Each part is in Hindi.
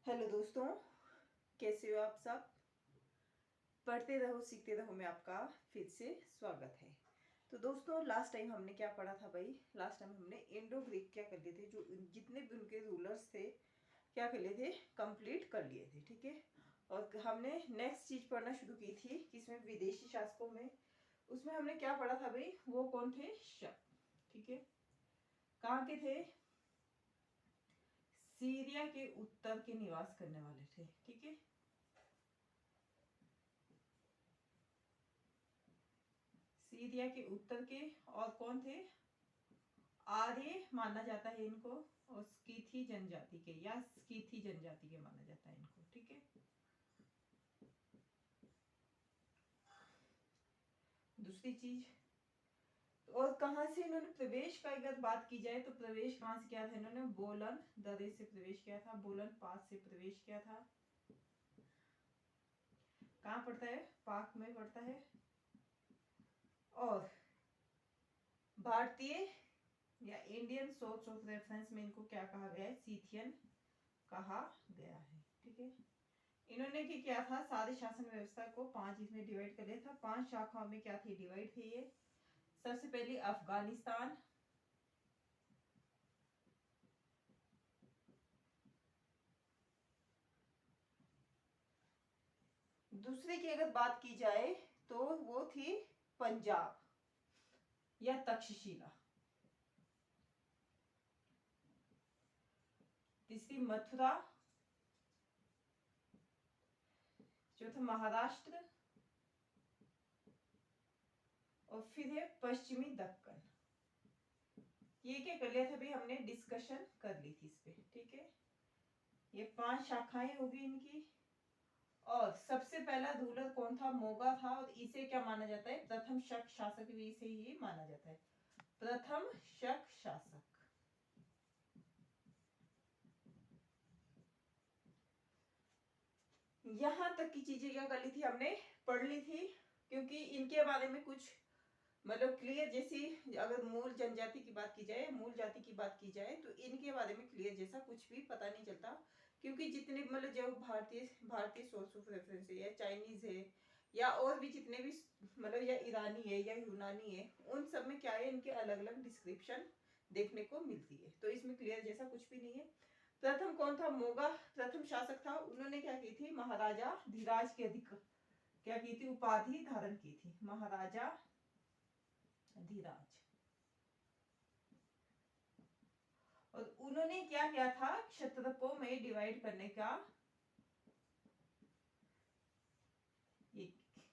हेलो दोस्तों, कैसे हो आप सब। पढ़ते रहो सीखते रहो में आपका फिर से स्वागत है। तो दोस्तों, लास्ट टाइम हमने क्या पढ़ा था भाई। लास्ट टाइम हमने इंडो ग्रीक क्या कर लिए थे, जो जितने भी उनके रूलर्स थे क्या कर लिए थे, कंप्लीट कर लिए थे। ठीक है। और हमने नेक्स्ट चीज पढ़ना शुरू की थी किसमें, विदेशी शासकों में। उसमें हमने क्या पढ़ा था भाई, वो कौन थे, शक। ठीक है। कहाँ के थे, सीरिया के उत्तर के निवास करने वाले थे। ठीक है। सीरिया के उत्तर के, और कौन थे, आर्य माना जाता है इनको, और स्कीथी जनजाति के, या स्कीथी जनजाति के माना जाता है इनको। ठीक है। दूसरी चीज, और कहाँ से इन्होंने प्रवेश का अगर बात की जाए तो प्रवेश कहाँ से किया था इन्होंने, बोलन दरे से प्रवेश किया था, बोलन पास से प्रवेश किया था। कहाँ पड़ता है, पाक में पड़ता है। और भारतीय या इंडियन सोर्स ऑफ रेफरेंस में इनको क्या कहा गया है, सीथियन कहा गया है। ठीक है। इन्होंने क्या किया था, सारी शासन व्यवस्था को 5 इसमें डिवाइड कर लिया था। 5 शाखाओं में क्या थी, डिवाइड थे ये। सबसे पहली अफगानिस्तान, दूसरे की अगर बात की जाए तो वो थी पंजाब या तक्षशिला, तीसरी मथुरा, चौथा महाराष्ट्र, और फिर है पश्चिमी दक्कन। ये क्या कर लिया था भाई, हमने डिस्कशन कर ली थी इस पे। ठीक है। ये 5 शाखाएं होगी इनकी। और सबसे पहला रूलर कौन था, मोगा था, और इसे क्या माना जाता है, प्रथम शक शासक भी इसे ही माना जाता है, प्रथम शक शासक। यहां तक की चीजें क्या कर ली थी, हमने पढ़ ली थी, क्योंकि इनके बारे में कुछ मतलब क्लियर जैसी, अगर मूल जनजाति की बात की जाए, मूल जाति की बात की जाए, तो इनके बारे में क्लियर जैसा कुछ भी पता नहीं चलता। क्योंकि जितने मतलब जो भारतीय भारतीय सोर्स ऑफ रेफरेंस है, या चाइनीज है, या और भी जितने भी मतलब, या ईरानी है या यूनानी है, उन सब में क्या है, इनके अलग अलग डिस्क्रिप्शन देखने को मिलती है। तो इसमें क्लियर जैसा कुछ भी नहीं है। प्रथम कौन था, मोगा प्रथम शासक था। उन्होंने क्या की थी, महाराजा धीराज के अधिक क्या की थी, उपाधि धारण की थी, महाराजा धीराज। और उन्होंने क्या किया था, क्षत्रपों में डिवाइड करने का, ये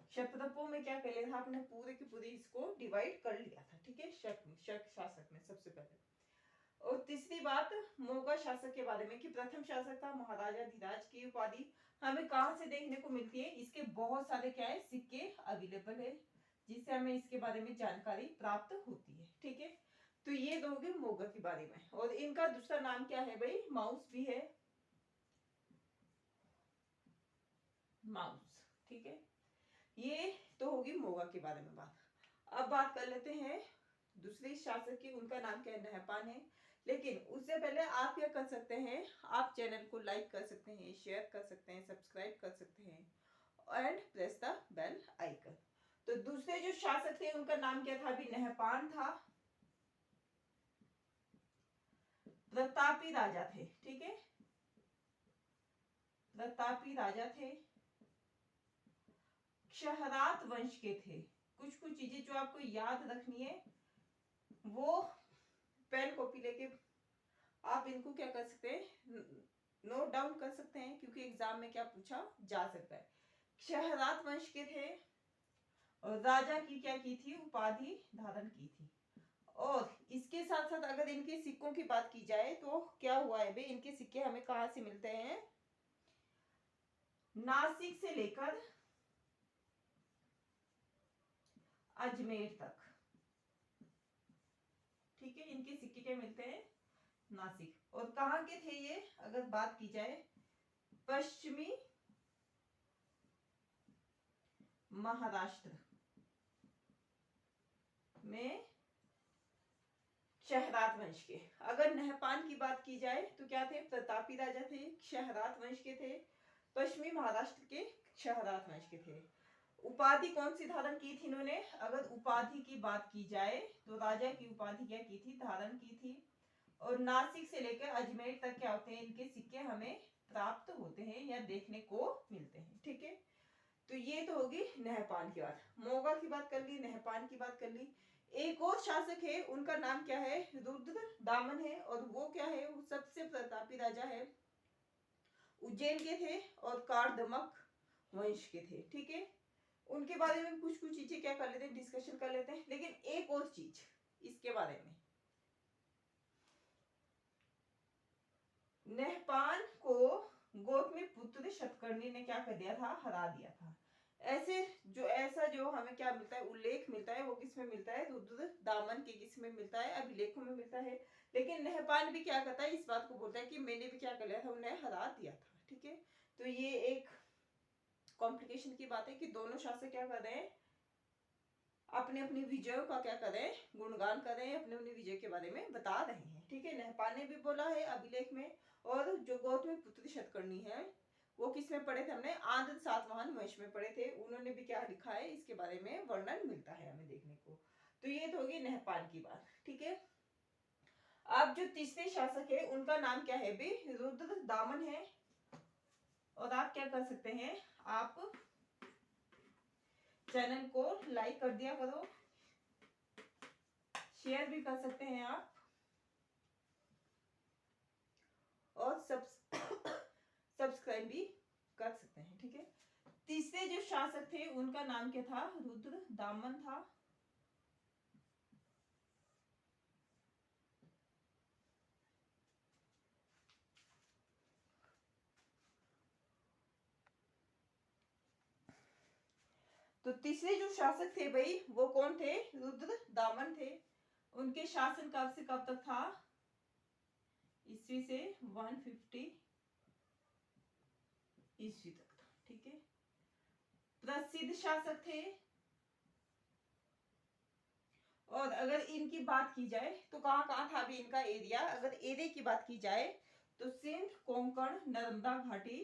क्षत्रपों में क्या कर लिया था, आपने पूरे की पूरी इसको डिवाइड कर लिया था। ठीक है। शक शासक में सबसे पहले। और तीसरी बात, मोगा शासक के बारे में, कि प्रथम शासक था महाराजा धीराज की उपाधि हमें कहां से देखने को मिलती है, इसके बहुत सारे क्या है, सिक्के अवेलेबल है, जिससे हमें इसके बारे में जानकारी प्राप्त होती है। ठीक है। तो ये दोगे मोगा के बारे में। और इनका दूसरा नाम क्या है भाई, माउस भी है, माउस। ठीक है। ये तो होगी मोगा के बारे में बात। अब बात कर लेते हैं दूसरे शासक की, उनका नाम क्या है, नहपान है। लेकिन उससे पहले आप क्या कर सकते हैं, आप चैनल को लाइक कर सकते हैं, शेयर कर सकते हैं, सब्सक्राइब कर सकते हैं, and press the bell icon. तो दूसरे जो शासक थे उनका नाम क्या था, अभी नहपान था, प्रतापी राजा थे। ठीक है। प्रतापी राजा थे, क्षहरात वंश के थे। कुछ कुछ चीजें जो आपको याद रखनी है, वो पेन कॉपी लेके आप इनको क्या कर सकते हैं, नोट डाउन कर सकते हैं, क्योंकि एग्जाम में क्या पूछा जा सकता है। क्षहरात वंश के थे, और राजा की क्या की थी, उपाधि धारण की थी। और इसके साथ साथ अगर इनके सिक्कों की बात की जाए तो क्या हुआ है भाई, इनके सिक्के हमें कहां से मिलते हैं, नासिक से लेकर अजमेर तक। ठीक है। इनके सिक्के क्या मिलते हैं, नासिक। और कहां के थे ये, अगर बात की जाए, पश्चिमी महाराष्ट्र में शहरात वंश के। अगर नहपान की बात की जाए तो क्या थे, प्रतापी राजा थे, शहरात वंश के थे, पश्चिमी महाराष्ट्र के शहरात वंश के थे। उपाधि कौन सी धारण की थी इन्होंने, अगर उपाधि की बात की जाए तो राजा की उपाधि क्या की थी, धारण की थी। और नासिक से लेकर अजमेर तक क्या होते हैं, इनके सिक्के हमें प्राप्त होते हैं या देखने को मिलते हैं। ठीक है, तो ये तो होगी नहपान की बात। मोगा की बात कर ली, नहपान की बात कर ली। एक और शासक है, उनका नाम क्या है, रुद्र दामन है, और वो क्या है, वो सबसे प्रतापी राजा है, उज्जैन के थे और कारदमक वंश के थे। ठीक है, उनके बारे में कुछ कुछ चीजें क्या कर लेते हैं, डिस्कशन कर लेते हैं। लेकिन एक और चीज इसके बारे में, नहपान को गौतमी पुत्र शतकर्णी ने क्या कर दिया था, हरा दिया था। ऐसा जो हमें क्या मिलता है, उल्लेख मिलता है, वो किसमें मिलता है, रुद्र दामन के किसमें मिलता है, अभिलेखों में मिलता है। लेकिन नहपान भी क्या करता है, इस बात को बोलता है कि मैंने भी क्या कर लिया था, उन्हें हरा दिया था। ठीक है, तो ये एक कॉम्प्लिकेशन की बात है कि दोनों शासक क्या कर रहे हैं, अपने अपनी विजयों का क्या कर रहे हैं, गुणगान कर रहे हैं, अपने अपनी विजय के बारे में बता रहे हैं। ठीक है, नहपान ने भी बोला है अभिलेख में, और जो गौतमी पुत्र शतकर्णी है वो किस में पढ़े थे हमने, आंध्र सातवाहन वंश में पढ़े थे, उन्होंने भी क्या लिखा है, इसके बारे में वर्णन मिलता है हमें देखने को। तो ये तो होगी नहपान की बात। ठीक है, अब जो तीसरे शासक है उनका नाम क्या है भी, रुद्र दामन है। और आप क्या कर सकते हैं, आप चैनल को लाइक कर दिया करो, शेयर भी कर सकते हैं आप, और सब्सक्राइब भी कर सकते हैं। ठीक है, तीसरे जो शासक थे उनका नाम क्या था, रुद्र दामन था। तो तीसरे जो शासक थे भाई वो कौन थे, रुद्र दामन थे। उनके शासन कब से कब तक था, ईस्वी से 150 ईस्वी तक था। ठीक है, प्रसिद्ध शासक थे। और अगर इनकी बात की जाए तो कहां कहां था भी इनका एरिया, अगर एरिया की बात की जाए तो सिंध, कोंकण, नर्मदा घाटी,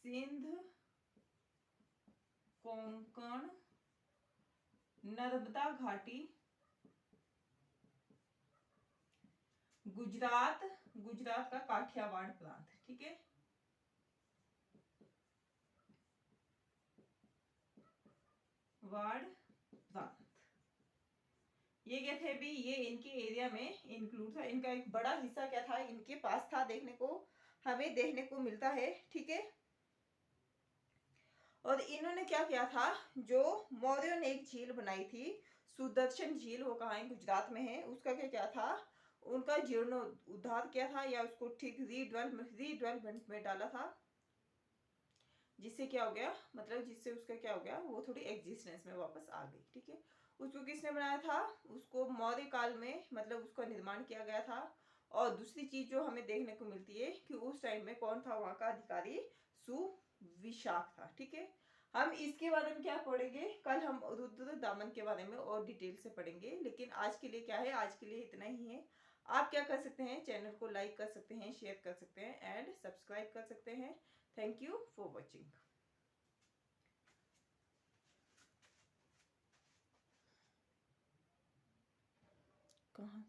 सिंध, कोंकण, नर्मदा घाटी, गुजरात, गुजरात का काठियावाड़ प्रांत। ठीक है, वाड़ प्रांत, ये क्या थे भी, ये इनके एरिया में इंक्लूड था। इनका एक बड़ा हिस्सा क्या था, इनके पास था, देखने को हमें देखने को मिलता है। ठीक है, और इन्होंने क्या किया था, जो मौर्यों ने एक झील बनाई थी, सुदर्शन झील, वो कहाँ है, गुजरात में है, उसका क्या क्या था, उनका जीर्णोद्धार किया था, या उसको ठीक रीडेवलपमेंट में डाला था, जिससे क्या हो गया, मतलब जिससे उसका क्या हो गया, वो थोड़ी एग्जिस्टेंस में वापस आ गई। ठीक है, उसको किसने बनाया था, उसको मौर्य काल में मतलब उसका निर्माण किया गया था। और दूसरी चीज जो हमें देखने को मिलती है कि उस टाइम में कौन था वहां का अधिकारी, सुविशाख था। ठीक है, हम इसके बारे में क्या पढ़ेंगे, कल हम रुद्र दामन के बारे में और डिटेल से पढ़ेंगे। लेकिन आज के लिए क्या है, आज के लिए इतना ही है। आप क्या कर सकते हैं, चैनल को लाइक कर सकते हैं, शेयर कर सकते हैं, एंड सब्सक्राइब कर सकते हैं। Thank you for watching. कहाँ